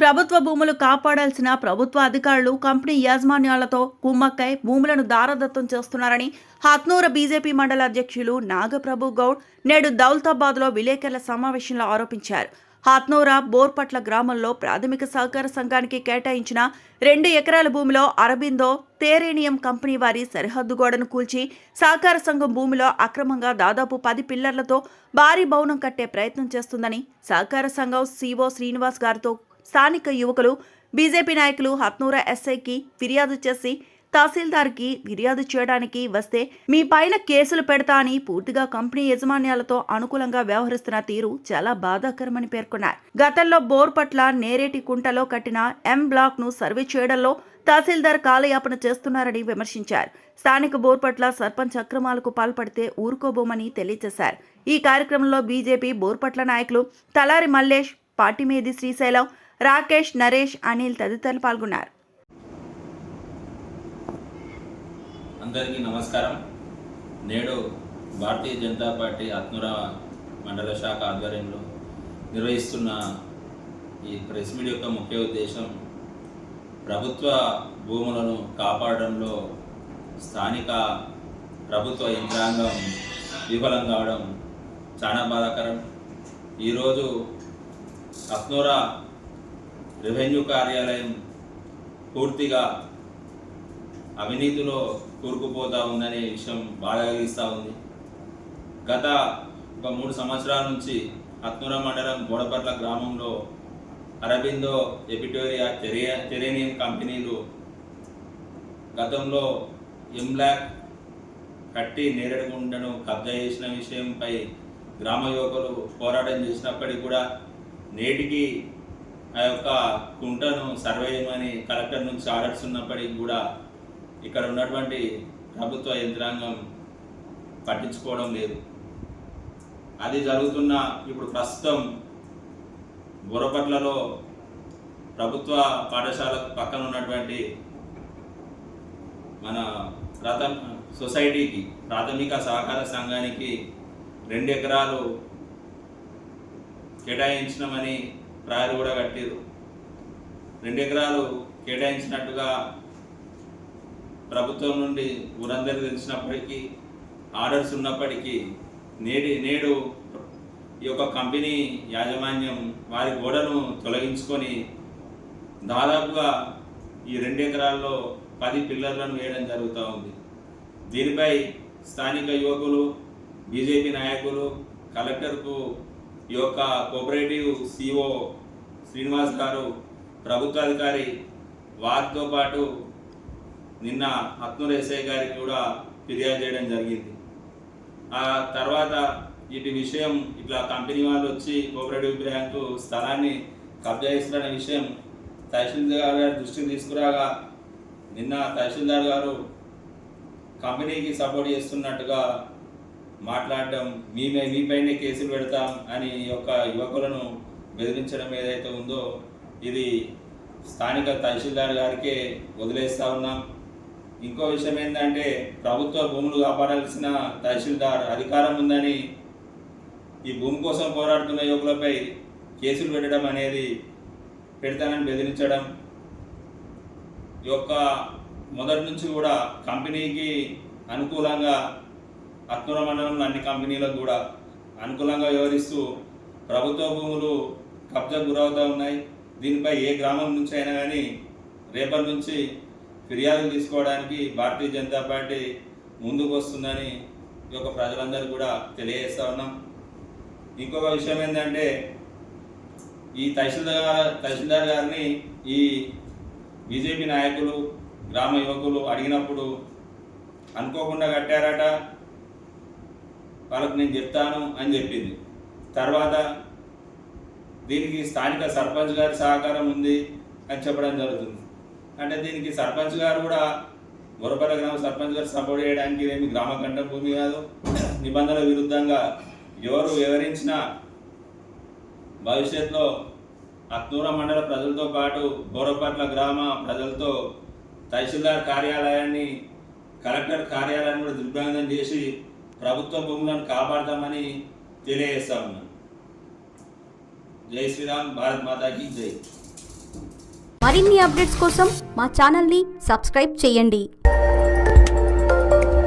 ప్రభుత్వ భూములు కాపాడాల్సిన ప్రభుత్వ అధికారులు కంపెనీ యాజమాన్యాలతో కుమ్మక్కై భూములను దారదత్తం చేస్తున్నారని హత్నూర బీజేపీ మండల అధ్యక్షులు నాగప్రభు గౌడ్ నేడు దౌలతాబాద్లో విలేకరుల సమావేశంలో ఆరోపించారు. హత్నూర బోర్పట్ల గ్రామంలో ప్రాథమిక సహకార సంఘానికి కేటాయించిన 2 ఎకరాల భూమిలో అరబిందో తేరేనియం కంపెనీ వారి సరిహద్దు గోడను కూల్చి సహకార సంఘం భూమిలో అక్రమంగా దాదాపు 10 పిల్లర్లతో భారీ భవనం కట్టే ప్రయత్నం చేస్తుందని సహకార సంఘం సీఓ శ్రీనివాస్ గారితో స్థానిక యువకులు బీజేపీ నాయకులు హత్నూర ఎస్ఐకి ఫిర్యాదు చేసి తహసీల్దార్కి ఫిర్యాదు చేయడానికి వస్తే మీ పైన కేసులు పెడతా అని పూర్తిగా కంపెనీ యాజమాన్యాలతో అనుకూలంగా వ్యవహరిస్తున్న తీరు చాలా బాధాకరమని పేర్కొన్నారు. గతంలో బోర్పట్ల నేరేటి కుంటలో కట్టిన ఎం బ్లాక్ ను సర్వే చేయడంలో తహసీల్దార్ కాలయాపన చేస్తున్నారని విమర్శించారు. స్థానిక బోర్పట్ల సర్పంచ్ అక్రమాలకు పాల్పడితే ఊరుకోబోమని తెలియజేశారు. ఈ కార్యక్రమంలో బీజేపీ బోర్పట్ల నాయకులు తలారి మల్లేష్, పాటిమేది శ్రీశైలం, రాకేష్, నరేష్, అనిల్ తదితరులు పాల్గొన్నారు. అందరికీ నమస్కారం. నేడు భారతీయ జనతా పార్టీ హత్నూర మండల శాఖ ఆధ్వర్యంలో నిర్వహిస్తున్న ఈ ప్రెస్ మీట్ యొక్క ముఖ్య ఉద్దేశం ప్రభుత్వ భూములను కాపాడడంలో స్థానిక ప్రభుత్వ యంత్రాంగం విఫలం కావడం చాలా బాధాకరం. ఈరోజు హత్నూర రెవెన్యూ కార్యాలయం పూర్తిగా అవినీతిలో కూరుకుపోతూ ఉందనే విషయం బాధ కలిగిస్తూ ఉంది. గత 3 సంవత్సరాల నుంచి హత్నూర మండలం బోడపట్ల గ్రామంలో అరబిందో ఎపిటోరియా టెరేనియం కంపెనీలు గతంలో ఎంబ్లాక్ కట్టి నేరేడుగుంటను కబ్జా చేసిన విషయంపై గ్రామ యువకులు పోరాటం చేసినప్పటికీ కూడా నేటికి ఆ యొక్క కుంటను సర్వే చేయమని కలెక్టర్ నుంచి ఆర్డర్స్ ఉన్నప్పటికీ కూడా ఇక్కడ ఉన్నటువంటి ప్రభుత్వ యంత్రాంగం పట్టించుకోవడం లేదు. అది జరుగుతున్న ఇప్పుడు ప్రస్తుతం బోరపట్లలో ప్రభుత్వ పాఠశాల పక్కన ఉన్నటువంటి మన సొసైటీకి ప్రాథమిక సహకార సంఘానికి 2 ఎకరాలు కేటాయించినామని ప్రాయలు కూడా కట్టారు. 2 ఎకరాలు కేటాయించినట్టుగా ప్రభుత్వం నుండి ఊరందరికీ తెలిసినప్పటికీ ఆర్డర్స్ ఉన్నప్పటికీ నేడు ఈ యొక్క కంపెనీ యాజమాన్యం వారి గోడను తొలగించుకొని దాదాపుగా ఈ 2 ఎకరాల్లో 10 పిల్లర్లను వేయడం జరుగుతూ ఉంది. దీనిపై స్థానిక యువకులు, బీజేపీ నాయకులు కలెక్టర్కు ఈ యొక్క కోఆపరేటివ్ సిఓ శ్రీనివాస్ గారు, ప్రభుత్వాధికారి వారితో పాటు నిన్న హత్నూర ఎస్ఐ గారికి కూడా ఫిర్యాదు చేయడం జరిగింది. ఆ తర్వాత ఇటు విషయం ఇట్లా కంపెనీ వాళ్ళు వచ్చి కోఆపరేటివ్ బ్యాంకు స్థలాన్ని కబ్జా చేస్తున్న విషయం తహసీల్దార్ గారి దృష్టికి తీసుకురాగా నిన్న తహసీల్దార్ గారు కంపెనీకి సపోర్ట్ చేస్తున్నట్టుగా మాట్లాడడం, మీపైనే కేసులు పెడతాం అని యొక్క యువకులను బెదిరించడం ఏదైతే ఉందో ఇది స్థానిక తహసీల్దార్ గారికే వదిలేస్తూ ఉన్నాం. ఇంకో విషయం ఏంటంటే ప్రభుత్వ భూములు కాపాడాల్సిన తహసీల్దార్ అధికారం ఉందని ఈ భూమి కోసం పోరాడుతున్న యువకులపై కేసులు పెట్టడం అనేది పెడతానని బెదిరించడం, ఈ యొక్క మొదటి నుంచి కూడా కంపెనీకి అనుకూలంగా హత్నూర మండలంలో అన్ని కంపెనీలకు కూడా అనుకూలంగా వ్యవహరిస్తూ ప్రభుత్వ భూములు కబ్జా గురవుతూ ఉన్నాయి. దీనిపై ఏ గ్రామం నుంచి అయినా కానీ రేపటి నుంచి ఫిర్యాదులు తీసుకోవడానికి భారతీయ జనతా పార్టీ ముందుకు వస్తుందని ఈ యొక్క ప్రజలందరూ కూడా తెలియజేస్తూ ఉన్నాం. ఇంకొక విషయం ఏంటంటే ఈ తహసీల్దార్ గారిని ఈ బీజేపీ నాయకులు, గ్రామ యువకులు అడిగినప్పుడు అనుకోకుండా కట్టారట, వాళ్ళకు నేను చెప్తాను అని చెప్పింది. తర్వాత దీనికి స్థానిక సర్పంచ్ గారి సహకారం ఉంది అని చెప్పడం జరుగుతుంది. అంటే దీనికి సర్పంచ్ గారు కూడా బోరపట్ల గ్రామ సర్పంచ్ గారు సపోర్ట్ చేయడానికి ఇదేమి గ్రామ కంట భూమి కాదు. నిబంధనల విరుద్ధంగా ఎవరు వివరించినా భవిష్యత్తులో హత్నూర మండల ప్రజలతో పాటు బోరపట్ల గ్రామ ప్రజలతో తహసీల్దార్ కార్యాలయాన్ని, కలెక్టర్ కార్యాలయాన్ని కూడా దిగ్బంధనం చేసి ప్రభుత్వ భూములను కాపాడతామని తెలియజేస్తా ఉన్నాను. జై శ్రీరామ్, భారత్ మాతాకి జై. మరిన్ని అప్డేట్స్ కోసం మా ఛానల్ని సబ్స్క్రైబ్ చేయండి.